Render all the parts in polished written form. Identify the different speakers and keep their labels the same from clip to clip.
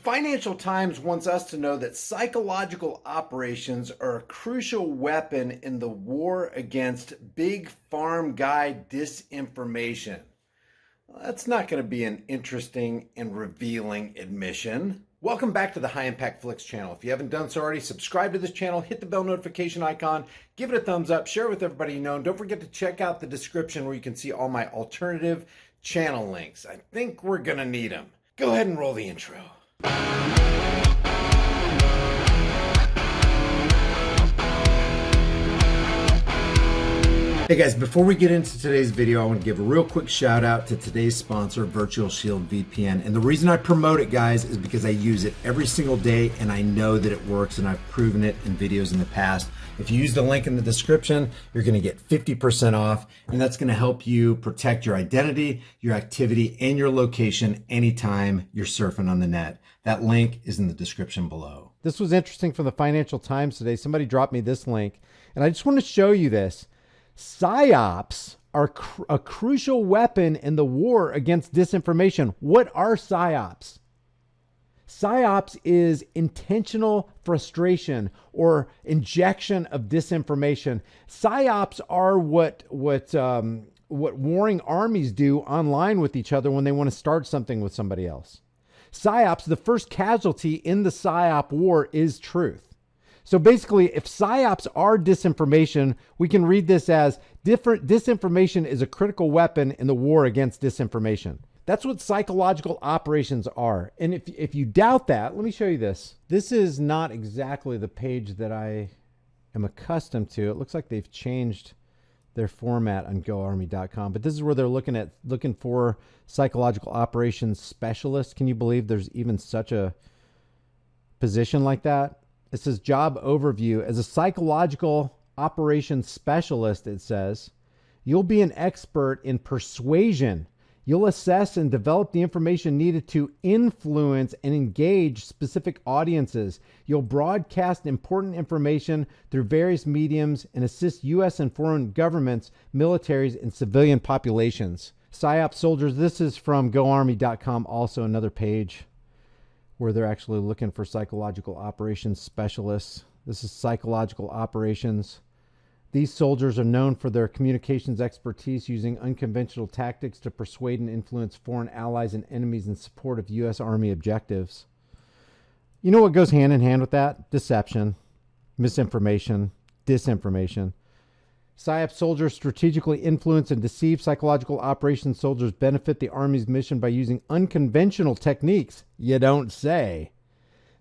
Speaker 1: Financial Times wants us to know that psychological operations are a crucial weapon in the war against big farm guy disinformation. Well, that's not going to be an interesting and revealing admission. Welcome back to the High Impact Flicks channel. If you haven't done so already, subscribe to this channel, hit the bell notification icon, give it a thumbs up, share it with everybody you know, and don't forget to check out the description where you can see all my alternative channel links. I think we're going to need them. Go ahead and roll the intro. Hey guys, before we get into today's video, I want to give a real quick shout out to today's sponsor, Virtual Shield VPN. And the reason I promote it, guys, is because I use it every single day and I know that it works and I've proven it in videos in the past. If you use the link in the description, you're going to get 50% off, and that's going to help you protect your identity, your activity, and your location anytime you're surfing on the net. That link is in the description below.
Speaker 2: This was interesting from the Financial Times today. Somebody dropped me this link, and I just want to show you this. PSYOPs are a crucial weapon in the war against disinformation. What are PSYOPs? PSYOPs is intentional frustration or injection of disinformation. PSYOPs are what warring armies do online with each other when they want to start something with somebody else. PSYOPs, the first casualty in the PSYOP war is truth. So basically, if PSYOPs are disinformation, we can read this as disinformation is a critical weapon in the war against disinformation. That's what psychological operations are. And if you doubt that, let me show you this. This is not exactly the page that I am accustomed to. It looks like they've changed their format on GoArmy.com, but this is where they're looking for psychological operations specialists. Can you believe there's even such a position like that? It says job overview. As a psychological operations specialist, it says, you'll be an expert in persuasion. You'll assess and develop the information needed to influence and engage specific audiences. You'll broadcast important information through various mediums and assist U.S. and foreign governments, militaries, and civilian populations. PSYOP soldiers, this is from GoArmy.com, also another page where they're actually looking for psychological operations specialists. This is psychological operations. These soldiers are known for their communications expertise using unconventional tactics to persuade and influence foreign allies and enemies in support of U.S. Army objectives. You know what goes hand in hand with that? Deception, misinformation, disinformation. PSYOP soldiers strategically influence and deceive. Psychological operations soldiers benefit the Army's mission by using unconventional techniques. You don't say.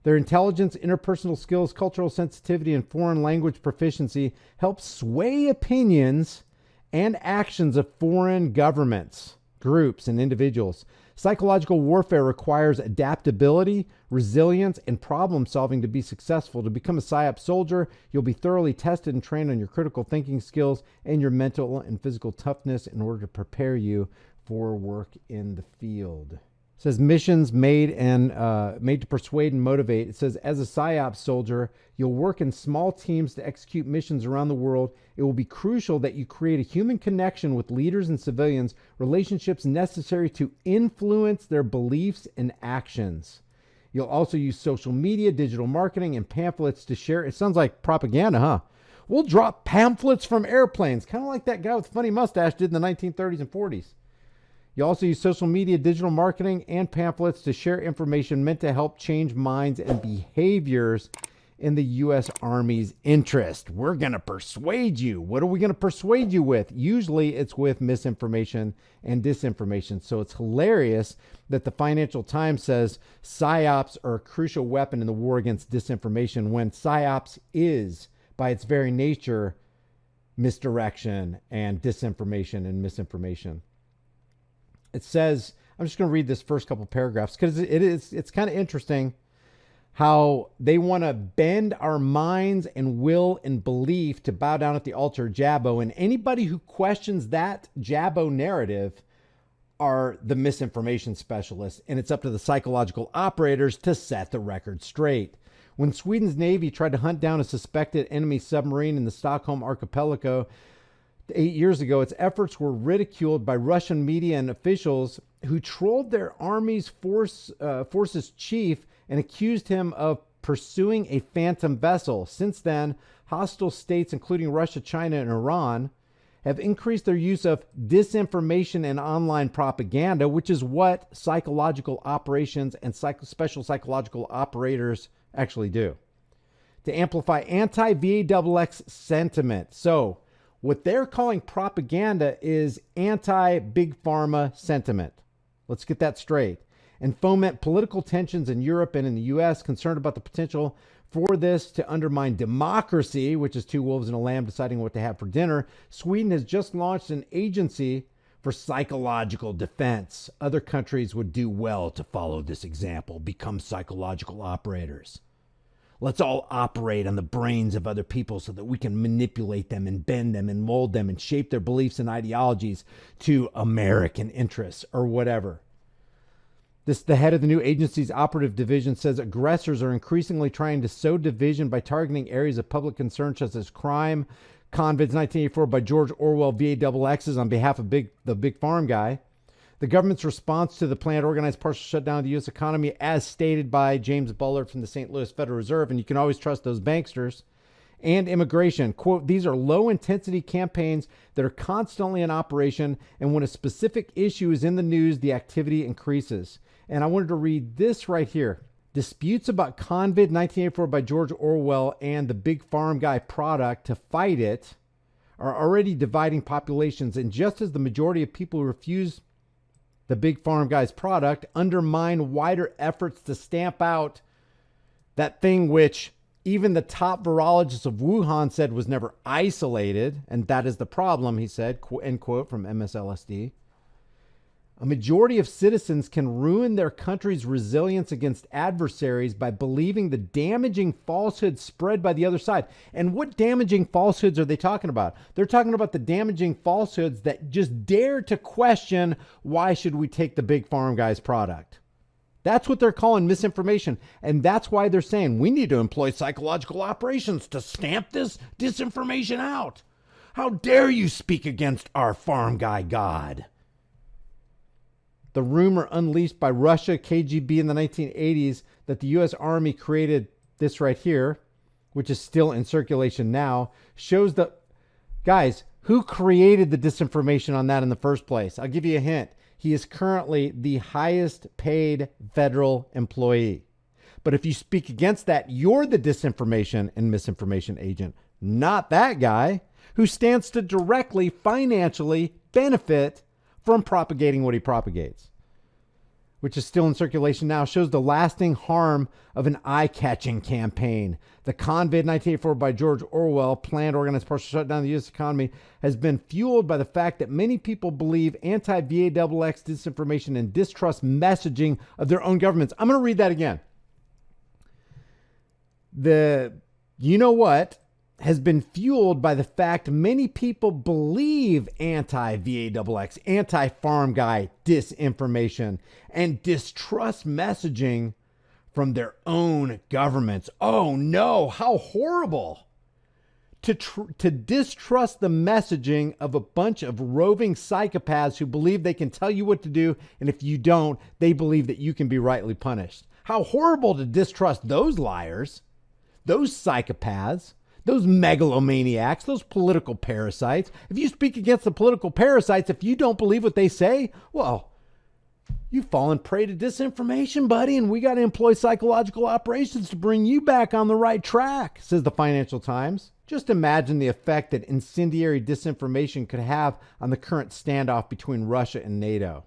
Speaker 2: Their intelligence, interpersonal skills, cultural sensitivity, and foreign language proficiency help sway opinions and actions of foreign governments, groups, and individuals. Psychological warfare requires adaptability, resilience, and problem solving to be successful. To become a PSYOP soldier, you'll be thoroughly tested and trained on your critical thinking skills and your mental and physical toughness in order to prepare you for work in the field. It says missions made to persuade and motivate. It says as a PSYOP soldier, you'll work in small teams to execute missions around the world. It will be crucial that you create a human connection with leaders and civilians, relationships necessary to influence their beliefs and actions. You'll also use social media, digital marketing, and pamphlets to share. It sounds like propaganda, huh? We'll drop pamphlets from airplanes, kind of like that guy with the funny mustache did in the 1930s and 40s. You also use social media, digital marketing, and pamphlets to share information meant to help change minds and behaviors in the U.S. Army's interest. We're going to persuade you. What are we going to persuade you with? Usually it's with misinformation and disinformation. So it's hilarious that the Financial Times says PSYOPs are a crucial weapon in the war against disinformation when PSYOPs is, by its very nature, misdirection and disinformation and misinformation. It says, I'm just going to read this first couple paragraphs because it's kind of interesting how they want to bend our minds and will and belief to bow down at the altar of Jabbo. And anybody who questions that Jabbo narrative are the misinformation specialists. And it's up to the psychological operators to set the record straight. When Sweden's Navy tried to hunt down a suspected enemy submarine in the Stockholm archipelago, 8 years ago, its efforts were ridiculed by Russian media and officials who trolled their army's forces chief and accused him of pursuing a phantom vessel. Since then, hostile states, including Russia, China, and Iran, have increased their use of disinformation and online propaganda, which is what psychological operations and special psychological operators actually do, to amplify anti-VAXX sentiment. So what they're calling propaganda is anti-big pharma sentiment. Let's get that straight. And foment political tensions in Europe and in the U.S., concerned about the potential for this to undermine democracy, which is two wolves and a lamb deciding what to have for dinner. Sweden has just launched an agency for psychological defense. Other countries would do well to follow this example, become psychological operators. Let's all operate on the brains of other people so that we can manipulate them and bend them and mold them and shape their beliefs and ideologies to American interests or whatever. The head of the new agency's operative division says aggressors are increasingly trying to sow division by targeting areas of public concern such as crime, Convids 1984 by George Orwell, VAXXs on behalf of the big farm guy. The government's response to the planned organized partial shutdown of the U.S. economy, as stated by James Bullard from the St. Louis Federal Reserve, and you can always trust those banksters, and immigration. Quote, these are low-intensity campaigns that are constantly in operation, and when a specific issue is in the news, the activity increases. And I wanted to read this right here. Disputes about Convid 1984 by George Orwell and the big farm guy product to fight it are already dividing populations. And just as the majority of people who refuse the big farm guy's product undermine wider efforts to stamp out that thing which even the top virologist of Wuhan said was never isolated, and that is the problem, he said, end quote from MSLSD. A majority of citizens can ruin their country's resilience against adversaries by believing the damaging falsehoods spread by the other side. And what damaging falsehoods are they talking about? They're talking about the damaging falsehoods that just dare to question, why should we take the big farm guy's product? That's what they're calling misinformation. And that's why they're saying we need to employ psychological operations to stamp this disinformation out. How dare you speak against our farm guy God? The rumor unleashed by Russia, KGB in the 1980s that the U.S. Army created this right here, which is still in circulation now, shows that, guys, who created the disinformation on that in the first place? I'll give you a hint. He is currently the highest paid federal employee. But if you speak against that, you're the disinformation and misinformation agent, not that guy who stands to directly financially benefit from propagating what he propagates, which is still in circulation now, shows the lasting harm of an eye-catching campaign. The Convid 1984 by George Orwell, planned organized partial shutdown of the U.S. economy, has been fueled by the fact that many people believe anti-VAXX disinformation and distrust messaging of their own governments. I'm going to read that again. The you know what has been fueled by the fact many people believe anti-VAXX, anti-farm guy disinformation and distrust messaging from their own governments. Oh no, how horrible to distrust the messaging of a bunch of roving psychopaths who believe they can tell you what to do, and if you don't, they believe that you can be rightly punished. How horrible to distrust those liars, those psychopaths, those megalomaniacs, those political parasites. If you speak against the political parasites, if you don't believe what they say, well, you've fallen prey to disinformation, buddy, and we got to employ psychological operations to bring you back on the right track, says the Financial Times. Just imagine the effect that incendiary disinformation could have on the current standoff between Russia and NATO.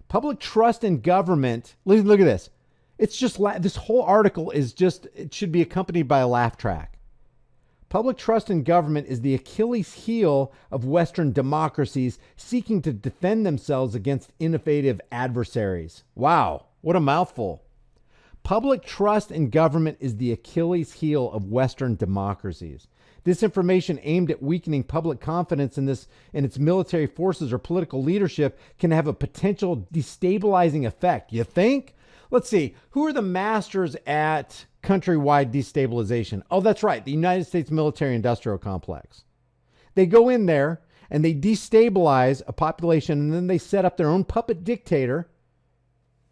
Speaker 2: Public trust in government, look at this. It's just, this whole article is just, it should be accompanied by a laugh track. Public trust in government is the Achilles heel of Western democracies seeking to defend themselves against innovative adversaries. Wow, what a mouthful. Public trust in government is the Achilles heel of Western democracies. Disinformation aimed at weakening public confidence in its military forces or political leadership can have a potential destabilizing effect. You think? Let's see. Who are the masters at countrywide destabilization? Oh, that's right. The United States military industrial complex. They go in there and they destabilize a population, and then they set up their own puppet dictator.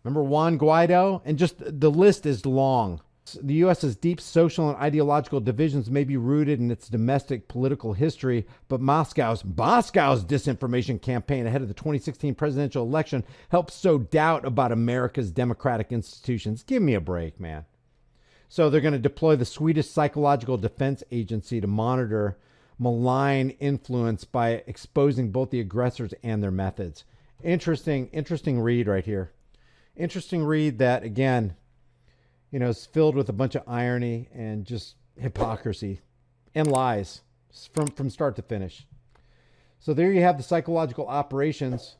Speaker 2: Remember Juan Guaido? And just the list is long. The U.S.'s deep social and ideological divisions may be rooted in its domestic political history, but Moscow's disinformation campaign ahead of the 2016 presidential election helped sow doubt about America's democratic institutions. Give me a break, man. So they're going to deploy the Swedish Psychological Defense Agency to monitor malign influence by exposing both the aggressors and their methods. Interesting read right here. Interesting read that, again, is filled with a bunch of irony and just hypocrisy and lies from start to finish. So there you have the psychological operations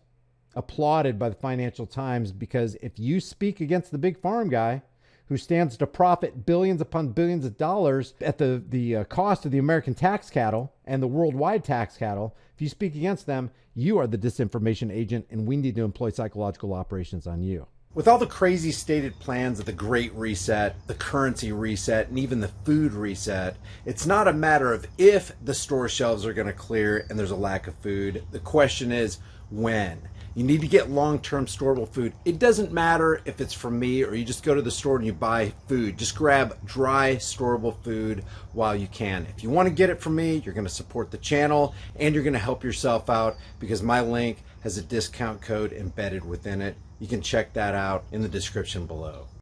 Speaker 2: applauded by the Financial Times, because if you speak against the big farm guy who stands to profit billions upon billions of dollars at the cost of the American tax cattle and the worldwide tax cattle, if you speak against them, you are the disinformation agent, and we need to employ psychological operations on you.
Speaker 1: With all the crazy stated plans of the Great Reset, the currency reset, and even the food reset, it's not a matter of if the store shelves are going to clear and there's a lack of food. The question is when. You need to get long-term storable food. It doesn't matter if it's from me or you just go to the store and you buy food. Just grab dry, storable food while you can. If you want to get it from me, you're going to support the channel and you're going to help yourself out, because my link has a discount code embedded within it. You can check that out in the description below.